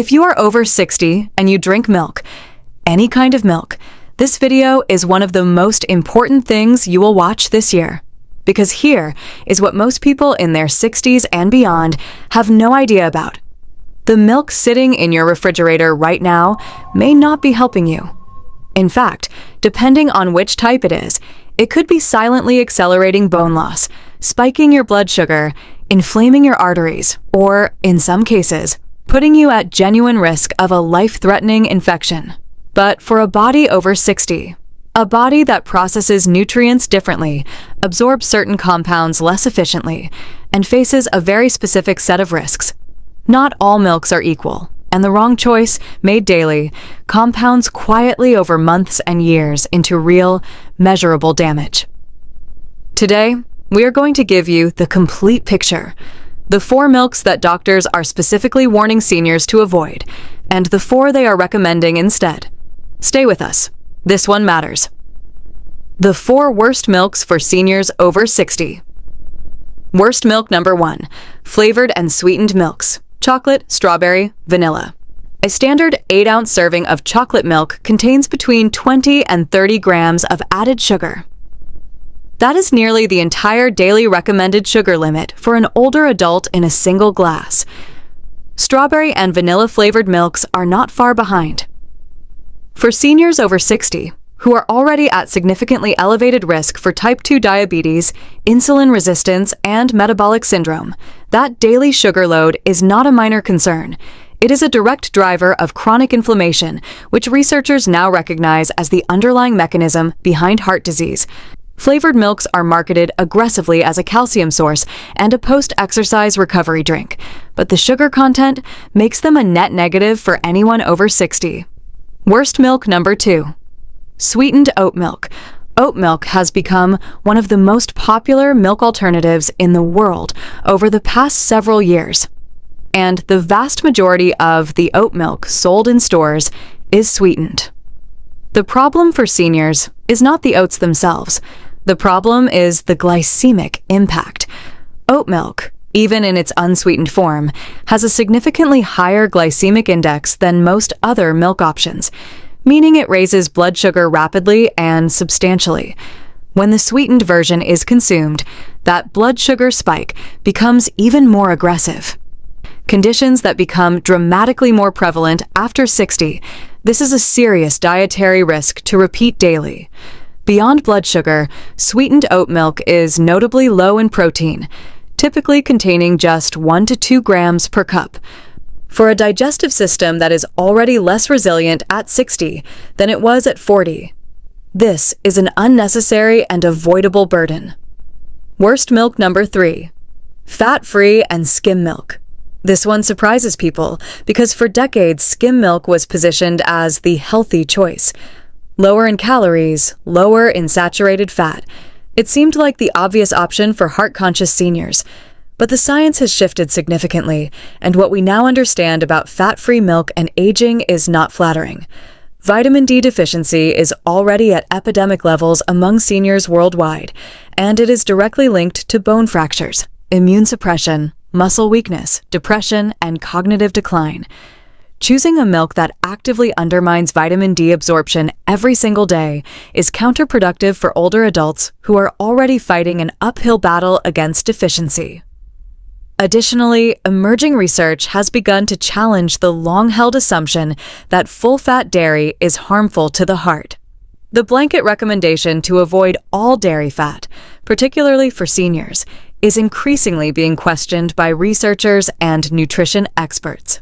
If you are over 60 and you drink milk, any kind of milk, this video is one of the most important things you will watch this year. Because here is what most people in their 60s and beyond have no idea about. The milk sitting in your refrigerator right now may not be helping you. In fact, depending on which type it is, it could be silently accelerating bone loss, spiking your blood sugar, inflaming your arteries, or, in some cases, putting you at genuine risk of a life-threatening infection. But for a body over 60, a body that processes nutrients differently, absorbs certain compounds less efficiently, and faces a very specific set of risks, not all milks are equal, and the wrong choice, made daily, compounds quietly over months and years into real, measurable damage. Today, we are going to give you the complete picture, the 4 milks that doctors are specifically warning seniors to avoid, and the 4 they are recommending instead. Stay with us. This one matters. The 4 worst milks for seniors over 60. Worst milk number 1, flavored and sweetened milks, chocolate, strawberry, vanilla. A standard 8-ounce serving of chocolate milk contains between 20 and 30 grams of added sugar. That is nearly the entire daily recommended sugar limit for an older adult in a single glass. Strawberry and vanilla-flavored milks are not far behind. For seniors over 60, who are already at significantly elevated risk for type 2 diabetes, insulin resistance, and metabolic syndrome, that daily sugar load is not a minor concern. It is a direct driver of chronic inflammation, which researchers now recognize as the underlying mechanism behind heart disease. Flavored milks are marketed aggressively as a calcium source and a post-exercise recovery drink, but the sugar content makes them a net negative for anyone over 60. Worst milk number 2. Sweetened oat milk. Oat milk has become one of the most popular milk alternatives in the world over the past several years. And the vast majority of the oat milk sold in stores is sweetened. The problem for seniors is not the oats themselves. The problem is the glycemic impact. Oat milk, even in its unsweetened form, has a significantly higher glycemic index than most other milk options, meaning it raises blood sugar rapidly and substantially. When the sweetened version is consumed, that blood sugar spike becomes even more aggressive. Conditions that become dramatically more prevalent after 60, this is a serious dietary risk to repeat daily. Beyond blood sugar, sweetened oat milk is notably low in protein, typically containing just 1 to 2 grams per cup. For a digestive system that is already less resilient at 60 than it was at 40, this is an unnecessary and avoidable burden. Worst milk number 3. Fat-free and skim milk. This one surprises people because for decades skim milk was positioned as the healthy choice. Lower in calories, lower in saturated fat. It seemed like the obvious option for heart-conscious seniors. But the science has shifted significantly, and what we now understand about fat-free milk and aging is not flattering. Vitamin D deficiency is already at epidemic levels among seniors worldwide, and it is directly linked to bone fractures, immune suppression, muscle weakness, depression, and cognitive decline. Choosing a milk that actively undermines vitamin D absorption every single day is counterproductive for older adults who are already fighting an uphill battle against deficiency. Additionally, emerging research has begun to challenge the long-held assumption that full-fat dairy is harmful to the heart. The blanket recommendation to avoid all dairy fat, particularly for seniors, is increasingly being questioned by researchers and nutrition experts.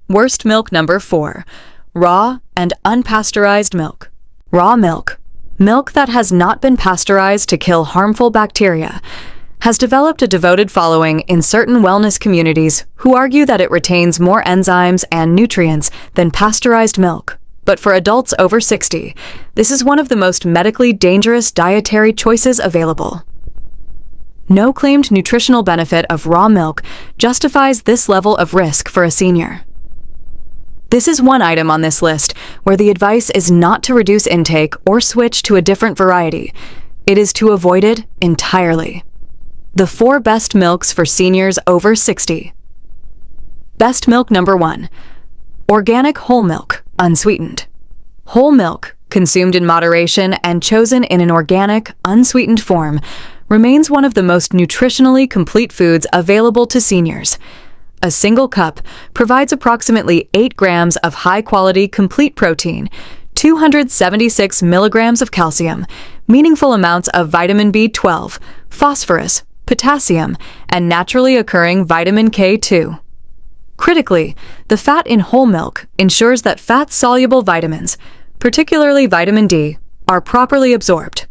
Worst milk number 4. Raw and unpasteurized milk. Raw milk, milk that has not been pasteurized to kill harmful bacteria, has developed a devoted following in certain wellness communities who argue that it retains more enzymes and nutrients than pasteurized milk. But for adults over 60, this is one of the most medically dangerous dietary choices available. No claimed nutritional benefit of raw milk justifies this level of risk for a senior. This is one item on this list where the advice is not to reduce intake or switch to a different variety. It is to avoid it entirely. The 4 best milks for seniors over 60. Best milk number 1. Organic whole milk, unsweetened. Whole milk, consumed in moderation and chosen in an organic, unsweetened form, remains one of the most nutritionally complete foods available to seniors. A single cup provides approximately 8 grams of high-quality complete protein, 276 milligrams of calcium, meaningful amounts of vitamin B12, phosphorus, potassium, and naturally occurring vitamin K2. Critically, the fat in whole milk ensures that fat-soluble vitamins, particularly vitamin D, are properly absorbed.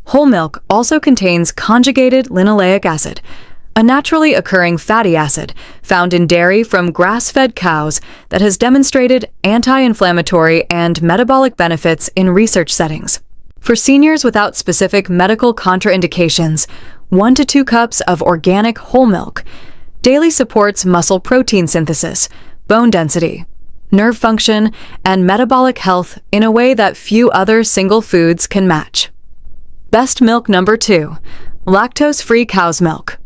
Whole milk also contains conjugated linoleic acid, a naturally occurring fatty acid found in dairy from grass-fed cows that has demonstrated anti-inflammatory and metabolic benefits in research settings. For seniors without specific medical contraindications, 1 to 2 cups of organic whole milk daily supports muscle protein synthesis, bone density, nerve function, and metabolic health in a way that few other single foods can match. Best milk number 2, lactose-free cow's milk.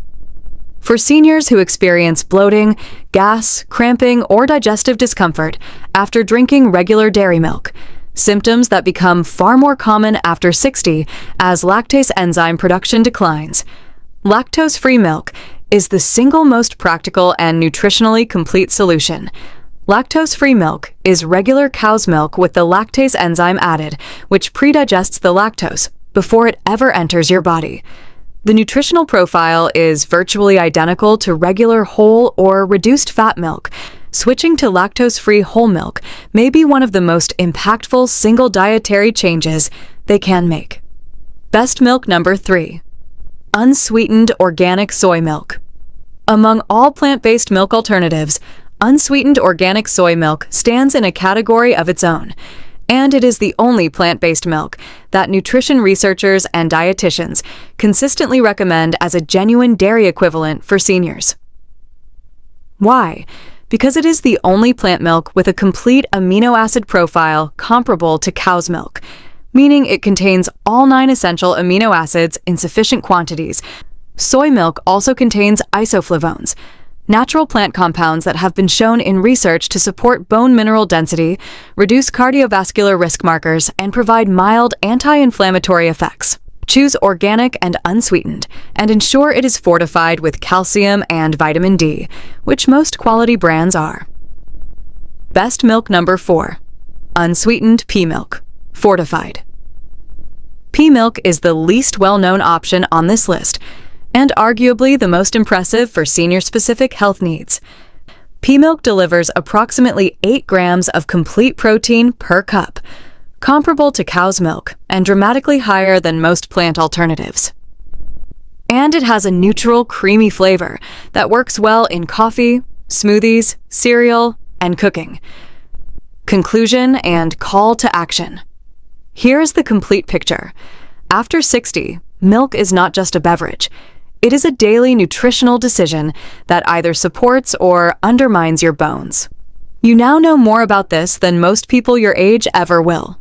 For seniors who experience bloating, gas, cramping, or digestive discomfort after drinking regular dairy milk, symptoms that become far more common after 60 as lactase enzyme production declines, lactose-free milk is the single most practical and nutritionally complete solution. Lactose-free milk is regular cow's milk with the lactase enzyme added, which predigests the lactose before it ever enters your body. The nutritional profile is virtually identical to regular whole or reduced fat milk. Switching to lactose-free whole milk may be one of the most impactful single dietary changes they can make. Best milk number 3, unsweetened organic soy milk. Among all plant-based milk alternatives, unsweetened organic soy milk stands in a category of its own, and it is the only plant-based milk that nutrition researchers and dietitians consistently recommend as a genuine dairy equivalent for seniors. Why? Because it is the only plant milk with a complete amino acid profile comparable to cow's milk, meaning it contains all 9 essential amino acids in sufficient quantities. Soy milk also contains isoflavones, natural plant compounds that have been shown in research to support bone mineral density, reduce cardiovascular risk markers, and provide mild anti-inflammatory effects. Choose organic and unsweetened, and ensure it is fortified with calcium and vitamin D, which most quality brands are. Best milk number 4, unsweetened pea milk, fortified. Pea milk is the least well-known option on this list, and arguably the most impressive for senior-specific health needs. Pea milk delivers approximately 8 grams of complete protein per cup, comparable to cow's milk and dramatically higher than most plant alternatives. And it has a neutral, creamy flavor that works well in coffee, smoothies, cereal, and cooking. Conclusion and call to action. Here is the complete picture. After 60, milk is not just a beverage. It is a daily nutritional decision that either supports or undermines your bones. You now know more about this than most people your age ever will.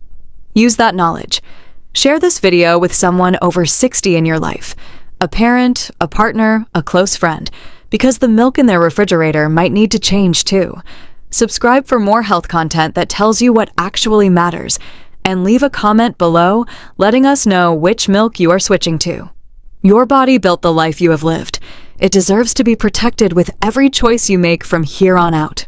Use that knowledge. Share this video with someone over 60 in your life, a parent, a partner, a close friend, because the milk in their refrigerator might need to change too. Subscribe for more health content that tells you what actually matters, and leave a comment below letting us know which milk you are switching to. Your body built the life you have lived. It deserves to be protected with every choice you make from here on out.